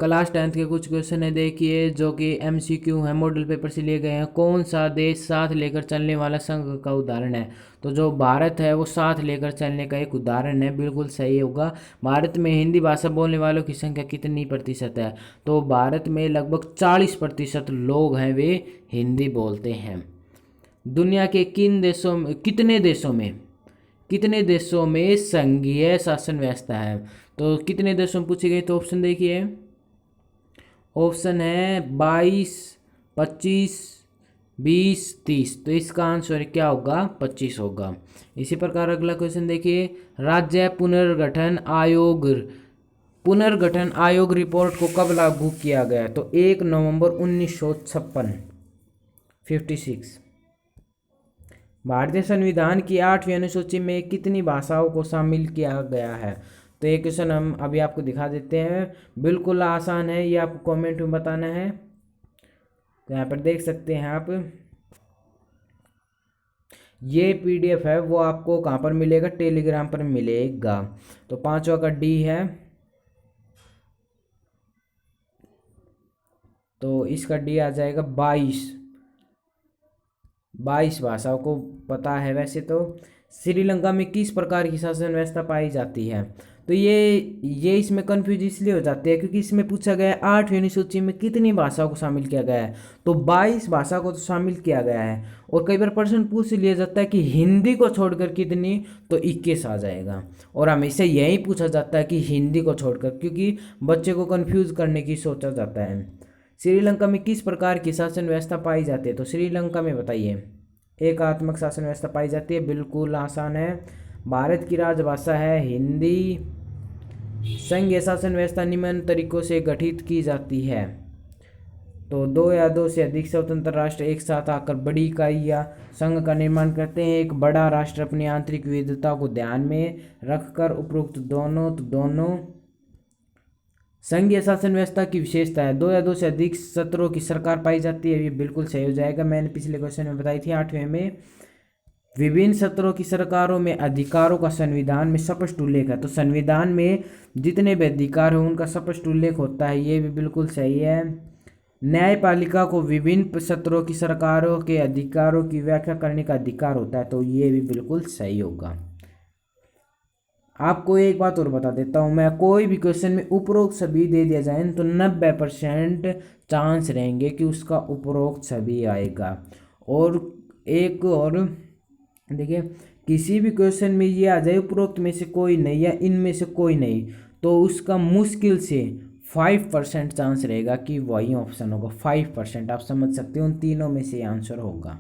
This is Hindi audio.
क्लास 10th के कुछ क्वेश्चन है देखिए, जो कि एमसीक्यू है, मॉडल पेपर से लिए गए हैं। कौन सा देश साथ लेकर चलने वाला संघ का उदाहरण है? तो जो भारत है वो साथ लेकर चलने का एक उदाहरण है, बिल्कुल सही होगा। भारत में हिंदी भाषा बोलने वालों की संख्या कितनी प्रतिशत है? तो भारत में लगभग 40% लोग हैं वे हिंदी बोलते हैं। दुनिया के कितने देशों में संघीय शासन व्यवस्था है? तो कितने देशों में पूछे गए, तो ऑप्शन देखिए। ऑप्शन है 22, 25, 20, 30। तो इसका आंसर क्या होगा? 25 होगा। इसी प्रकार अगला क्वेश्चन देखिए, राज्य पुनर्गठन आयोग रिपोर्ट को कब लागू किया गया? तो 1 नवंबर 1956, 56। भारतीय संविधान की 8वीं अनुसूची में कितनी भाषाओं को शामिल किया गया है? तो ये क्वेश्चन हम अभी आपको दिखा देते हैं, बिल्कुल आसान है, ये आपको कमेंट में बताना है। तो यहाँ पर देख सकते हैं आप, ये पीडीएफ है वो आपको कहाँ पर मिलेगा? टेलीग्राम पर मिलेगा। तो पांचवा का डी है, तो इसका डी आ जाएगा 22 भाषाओं को पता है वैसे तो। श्रीलंका में किस प्रकार की शासन व्यवस्था पाई जाती है? तो ये इसमें कंफ्यूज इसलिए हो जाती है क्योंकि इसमें पूछा गया है 8वीं अनुसूची में कितनी भाषाओं को शामिल किया गया है, तो 22 भाषा को तो शामिल किया गया है। और कई बार प्रश्न पूछ लिया जाता है कि हिंदी को छोड़कर कितनी, तो 21 आ जाएगा। और हमेशा यही पूछा जाता है कि हिंदी को छोड़कर, क्योंकि बच्चे को कंफ्यूज करने की सोचा जाता है। श्रीलंका में किस प्रकार की शासन व्यवस्था पाई जाती है? तो श्रीलंका में बताइए। एकात्मक शासन व्यवस्था पाई जाती है, बिल्कुल आसान है। भारत की राजभाषा है हिंदी। संघीय शासन व्यवस्था निम्न तरीकों से गठित की जाती है। तो 2 या 2 से अधिक स्वतंत्र राष्ट्र एक साथ आकर बड़ी इकाई या संघ का निर्माण करते हैं। एक बड़ा राष्ट्र अपनी आंतरिक विविधता को ध्यान में रखकर उपरोक्त दोनों संघीय शासन व्यवस्था की विशेषता है। 2 या 2 से अधिक सत्रों की सरकार पाई जाती है, ये बिल्कुल सही हो जाएगा। मैंने पिछले क्वेश्चन में बताई थी 8वें में। विभिन्न सत्रों की सरकारों में अधिकारों का संविधान में स्पष्ट उल्लेख है। तो संविधान में जितने भी अधिकार हैं उनका स्पष्ट उल्लेख होता है, ये भी बिल्कुल सही है। न्यायपालिका को विभिन्न सत्रों की सरकारों के अधिकारों की व्याख्या करने का अधिकार होता है, तो ये भी बिल्कुल सही होगा। आपको एक बात और बता देता हूँ मैं, कोई भी क्वेश्चन में उपरोक्त सभी दे दिया जाए तो 90% चांस रहेंगे कि उसका उपरोक्त सभी आएगा। और एक और देखिए, किसी भी क्वेश्चन में ये आ जाए उपरोक्त में से कोई नहीं या इनमें से कोई नहीं, तो उसका मुश्किल से 5% चांस रहेगा कि वही ऑप्शन होगा। 5% आप समझ सकते हो, उन तीनों में से आंसर होगा।